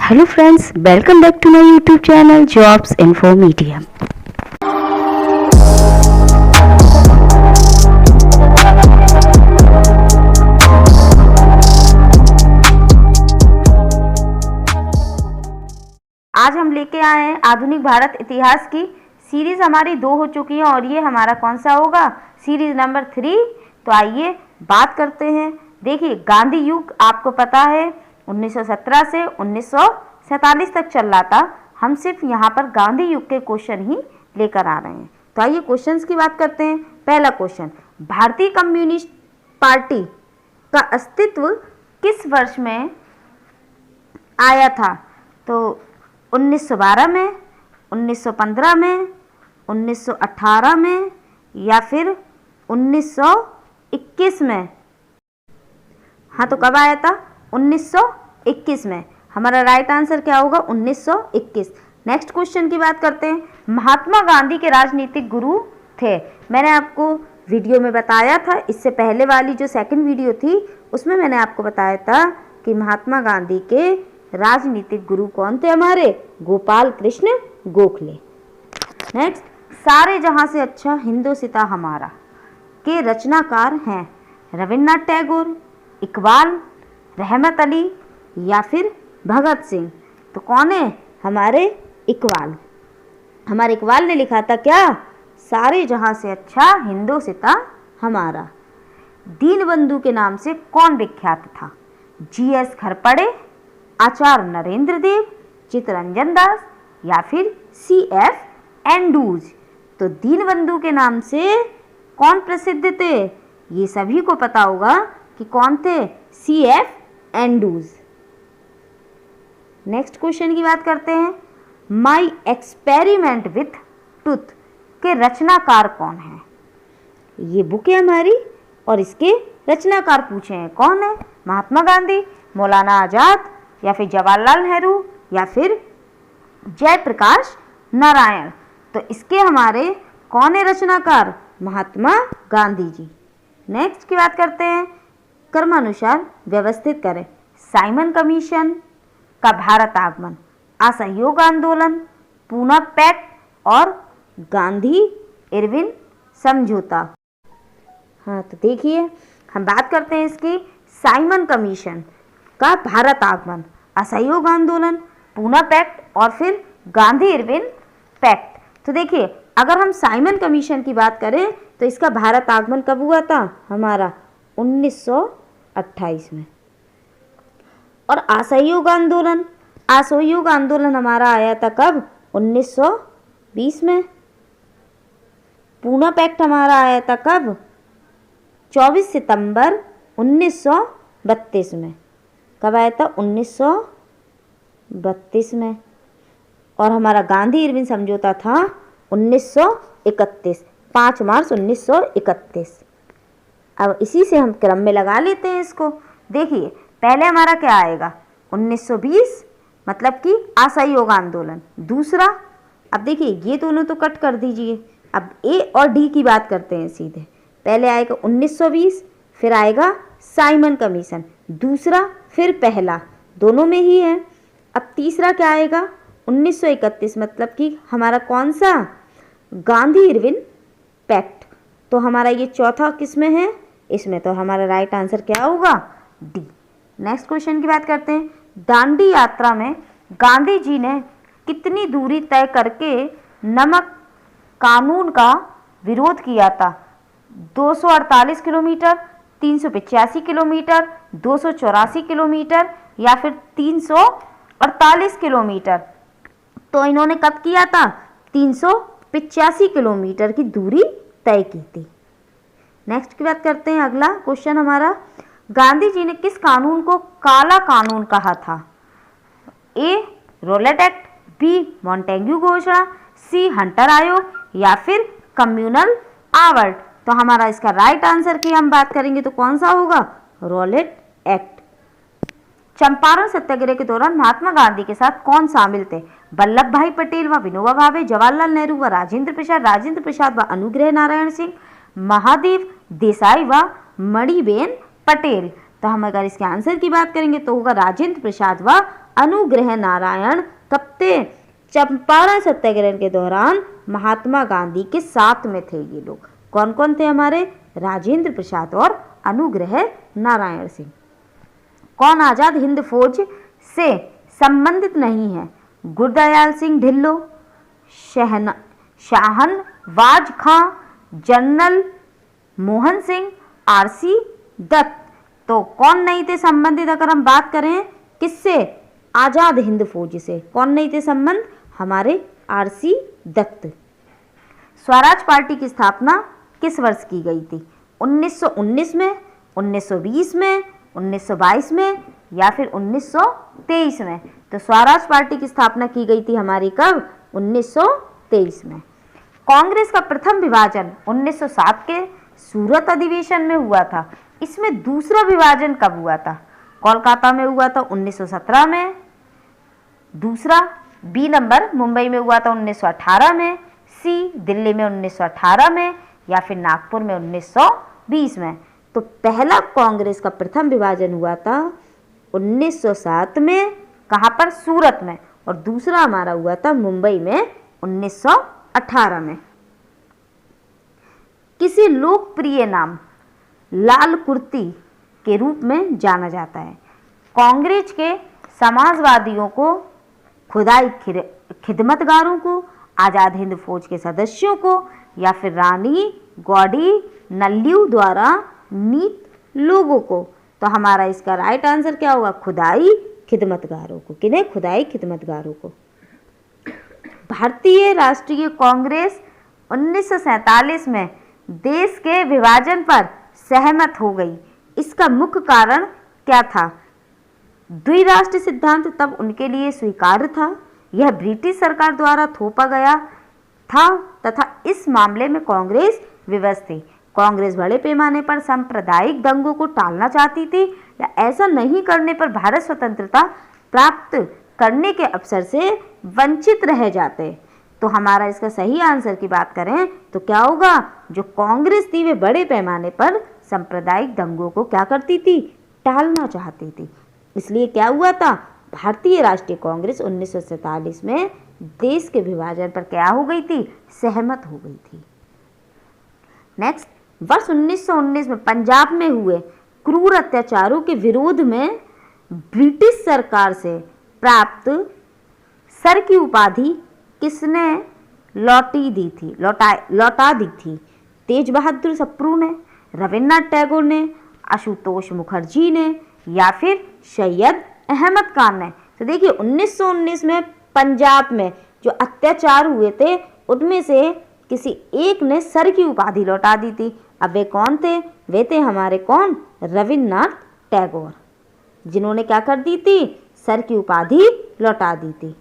Hello friends, welcome back to my YouTube channel Jobs Info Media. आज हम लेके आए हैं आधुनिक भारत इतिहास की सीरीज। हमारी 2 हो चुकी है और ये हमारा कौन सा होगा, सीरीज नंबर 3। तो आइए बात करते हैं। देखिए, गांधी युग आपको पता है 1917 से 1947 तक चल रहा था। हम सिर्फ यहाँ पर गांधी युग के क्वेश्चन ही लेकर आ रहे हैं। तो आइए क्वेश्चंस की बात करते हैं। पहला क्वेश्चन, भारतीय कम्युनिस्ट पार्टी का अस्तित्व किस वर्ष में आया था? तो 1912 में, 1915 में, 1918 में या फिर 1921 में? हाँ, तो कब आया था? 1921 में। हमारा राइट आंसर क्या होगा? 1921। नेक्स्ट क्वेश्चन की बात करते हैं। महात्मा गांधी के राजनीतिक गुरु थे। मैंने आपको वीडियो में बताया था, इससे पहले वाली जो सेकंड वीडियो थी उसमें मैंने आपको बताया था कि महात्मा गांधी के राजनीतिक गुरु कौन थे? हमारे गोपाल कृष्ण गोखले। नेक्स्ट, सारे जहां से अच्छा हिंदोसिता हमारा के रचनाकार हैं रविन्द्रनाथ टैगोर, इकबाल, रहमत अली या फिर भगत सिंह? तो कौन है? हमारे इकबाल। हमारे इकबाल ने लिखा था क्या? सारे जहां से अच्छा हिंदोसिता हमारा। दीनबंधु के नाम से कौन विख्यात था? जीएस खरपड़े, आचार्य नरेंद्र देव, चित्तरंजन दास या फिर सीएफ एंड्रूज? तो दीनबंधु के नाम से कौन प्रसिद्ध थे? ये सभी को पता होगा कि कौन थे? CF Andrews. नेक्स्ट क्वेश्चन की बात करते हैं। माई एक्सपेरिमेंट विथ ट्रूथ के रचनाकार कौन है? ये बुक है हमारी और इसके रचनाकार पूछे हैं। कौन है? महात्मा गांधी, मौलाना आजाद या फिर जवाहरलाल नेहरू या फिर जयप्रकाश नारायण? तो इसके हमारे कौन है रचनाकार? महात्मा गांधी जी। नेक्स्ट की बात करते हैं। क्रमानुसार व्यवस्थित करें। साइमन कमीशन का भारत आगमन, असहयोग आंदोलन, पूना पैक्ट और गांधी इरविन समझौता? हाँ, तो देखिए हम बात करते हैं इसकी। साइमन कमीशन का भारत आगमन, असहयोग आंदोलन, पूना पैक्ट और फिर गांधी इरविन पैक्ट। तो देखिए, अगर हम साइमन कमीशन की बात करें तो इसका भारत आगमन कब हुआ था? हमारा 1928 में। और असहयोग आंदोलन, असहयोग आंदोलन हमारा आया था कब? 1920 में। पूना पैक्ट हमारा आया था कब? 24 सितंबर 1932 में। कब आया था? 1932 में। और हमारा गांधी इरविन समझौता था 1931, 5 मार्च 1931। अब इसी से हम क्रम में लगा लेते हैं इसको। देखिए, पहले हमारा क्या आएगा? 1920 मतलब कि असहयोग आंदोलन। दूसरा, अब देखिए ये दोनों तो कट कर दीजिए। अब ए और डी की बात करते हैं सीधे। पहले आएगा 1920, फिर आएगा साइमन कमीशन, दूसरा फिर पहला, दोनों में ही है। अब तीसरा क्या आएगा? 1931 मतलब कि हमारा कौन सा? Gandhi Irwin pact. तो हमारा ये चौथा किस में है? इसमें। तो हमारा राइट आंसर क्या होगा? डी। नेक्स्ट क्वेश्चन की बात करते हैं। दांडी यात्रा में गांधी जी ने कितनी दूरी तय करके नमक कानून का विरोध किया था? 248 किलोमीटर, 385 किलोमीटर, 284 किलोमीटर या फिर 348 किलोमीटर? तो इन्होंने कब किया था? 385 किलोमीटर की दूरी तय की थी। नेक्स्ट की बात करते हैं। अगला क्वेश्चन हमारा, गांधी जी ने किस कानून को काला कानून कहा था? ए रोलेट एक्ट, बी मॉन्टेग्यू घोषणा, सी हंटर आयोग या फिर कम्युनल आवर्ट? तो हमारा इसका राइट आंसर की हम बात करेंगे तो कौन सा होगा? Roulette act. चंपारण सत्याग्रह के दौरान महात्मा गांधी के साथ कौन शामिल थे? वल्लभ भाई पटेल व विनोबा भावे, जवाहरलाल नेहरू व राजेंद्र प्रसाद व अनुग्रह नारायण सिंह, महादेव देसाई व मणिबेन पटेल? तो हम अगर इसके आंसर की बात करेंगे तो होगा राजेंद्र प्रसाद व अनुग्रह नारायण कप्ते चंपारण सत्याग्रह के दौरान महात्मा गांधी के साथ में थे। ये लोग कौन कौन थे हमारे? राजेंद्र प्रसाद और अनुग्रह नारायण सिंह। कौन आजाद हिंद फौज से संबंधित नहीं है? गुरदयाल सिंह ढिल्लो, शाहनवाज खां, जनरल मोहन सिंह, आरसी दत्त। तो कौन नहीं थे संबंधित? अगर हम बात करें किससे? आजाद हिंद फौज से। कौन नहीं थे संबंध? हमारे आरसी दत्त। स्वराज पार्टी की स्थापना किस वर्ष की गई थी? 1919 में, 1920 में, 1922 में या फिर 1923 में? तो स्वराज पार्टी की स्थापना की गई थी हमारी कब? 1923 में। कांग्रेस का प्रथम विभाजन 1907 के सूरत अधिवेशन में हुआ था। इसमें दूसरा विभाजन कब हुआ था? कोलकाता में हुआ था 1917 में। दूसरा बी नंबर मुंबई में हुआ था 1918 में, सी दिल्ली में 1918 में या फिर नागपुर में 1920 में। तो पहला कांग्रेस का प्रथम विभाजन हुआ था 1907 में, कहाँ पर? सूरत में। और दूसरा हमारा हुआ था मुंबई में 1918 में। किसी लोकप्रिय नाम लाल कुर्ती के रूप में जाना जाता है? कांग्रेस के समाजवादियों को, खुदाई खिदमतगारों को, आजाद हिंद फौज के सदस्यों को या फिर रानी गौड़ी नल्लू द्वारा नीत लोगों को? तो हमारा इसका राइट आंसर क्या होगा? खुदाई खिदमतगारों को। किन्हें? खुदाई खिदमतगारों को। भारतीय राष्ट्रीय कांग्रेस 1947 में देश के विभाजन पर सहमत हो गई। इसका मुख्य कारण क्या था? द्विराष्ट्र सिद्धांत तब उनके लिए स्वीकार्य था। यह ब्रिटिश सरकार द्वारा थोपा गया था तथा इस मामले में कांग्रेस विवश थी। कांग्रेस बड़े पैमाने पर सांप्रदायिक दंगों को टालना चाहती थी या ऐसा नहीं करने पर भारत स्वतंत्रता प्राप्त करने के अवसर से वंचित रह जाते। तो हमारा इसका सही आंसर की बात करें तो क्या होगा? जो कांग्रेस थी वे बड़े पैमाने पर सांप्रदायिक दंगों को क्या करती थी? टालना चाहती थी। इसलिए क्या हुआ था? भारतीय राष्ट्रीय कांग्रेस 1947 में देश के विभाजन पर क्या हो गई थी? सहमत हो गई थी। नेक्स्ट, वर्ष 1919 में पंजाब में हुए क्रूर अत्याचारों के विरोध में ब्रिटिश सरकार से प्राप्त सर की उपाधि किसने लौटा दी थी? तेज बहादुर सप्रू ने, रविन्द्रनाथ टैगोर ने, आशुतोष मुखर्जी ने या फिर सैयद अहमद खान ने? तो देखिए 1919 में पंजाब में जो अत्याचार हुए थे उनमें से किसी एक ने सर की उपाधि लौटा दी थी। अब वे कौन थे? वे थे हमारे कौन? रविन्द्रनाथ टैगोर, जिन्होंने क्या कर दी थी? सर की उपाधि लौटा दी थी।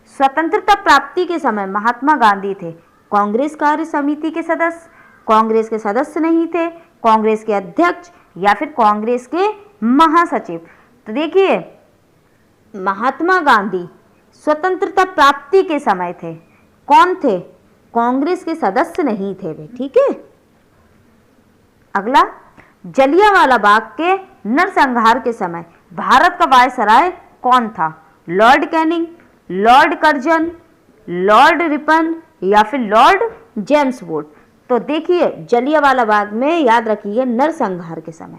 स्वतंत्रता प्राप्ति के समय महात्मा गांधी थे कांग्रेस कार्य समिति के सदस्य, कांग्रेस के सदस्य नहीं थे, कांग्रेस के अध्यक्ष या फिर कांग्रेस के महासचिव? तो देखिए महात्मा गांधी स्वतंत्रता प्राप्ति के समय थे। कौन थे? कांग्रेस के सदस्य नहीं थे वे। ठीक है। अगला, जलियांवाला बाग के नरसंहार के समय भारत का वायसराय कौन था? Lord Canning, Lord Curzon, Lord Ripon या फिर लॉर्ड जेम्स वुड? तो देखिए जलियांवाला बाग में याद रखिए नरसंहार के समय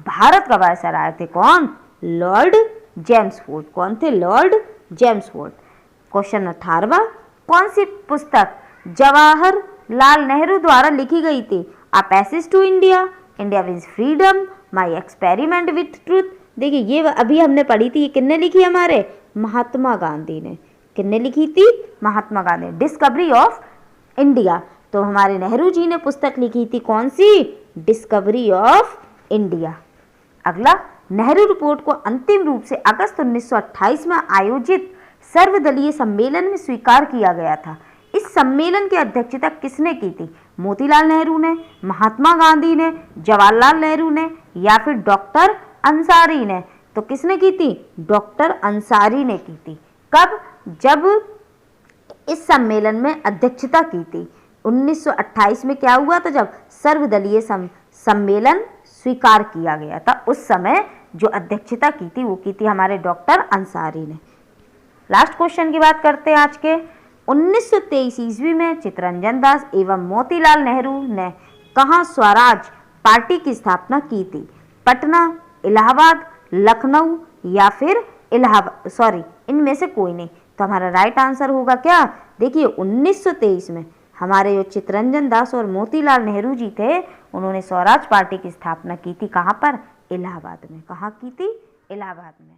भारत का वायसराय थे कौन? Lord James Wood. कौन थे? Lord James Wood. क्वेश्चन 18वां, कौन सी पुस्तक जवाहरलाल नेहरू द्वारा लिखी गई थी? A passage to India, India wins freedom, my experiment with truth? देखिए ये अभी हमने पढ़ी थी। ये किसने लिखी? हमारे महात्मा गांधी ने। किसने लिखी थी? Mahatma Gandhi. Discovery of India. तो हमारे नेहरू जी ने पुस्तक लिखी थी कौन सी? Discovery of India. अगला, नेहरू रिपोर्ट को अंतिम रूप से अगस्त 1928 में आयोजित सर्वदलीय सम्मेलन में स्वीकार किया गया था। इस सम्मेलन की अध्यक्षता किसने की थी? मोतीलाल नेहरू ने, महात्मा गांधी ने, जवाहरलाल नेहरू ने या फिर डॉक्टर अंसारी ने? तो किसने की थी? डॉक्टर अंसारी ने की थी। कब? जब इस सम्मेलन में अध्यक्षता की थी 1928 में। क्या हुआ था? जब सर्वदलीय सम्मेलन स्वीकार किया गया था उस समय जो अध्यक्षता की थी वो की थी हमारे डॉक्टर अंसारी ने। लास्ट क्वेश्चन की बात करते हैं आज के। 1923 ईस्वी में चित्तरंजन दास एवं मोतीलाल नेहरू ने कहाँ स्वराज पार्टी की स्थापना की थी? पटना, इलाहाबाद, लखनऊ या फिर इनमें से कोई नहीं। तो हमारा राइट आंसर होगा क्या? देखिए 1923 में हमारे जो चित्तरंजन दास और मोतीलाल नेहरू जी थे, उन्होंने स्वराज पार्टी की स्थापना की थी। कहाँ पर? इलाहाबाद में। कहाँ की थी? इलाहाबाद में।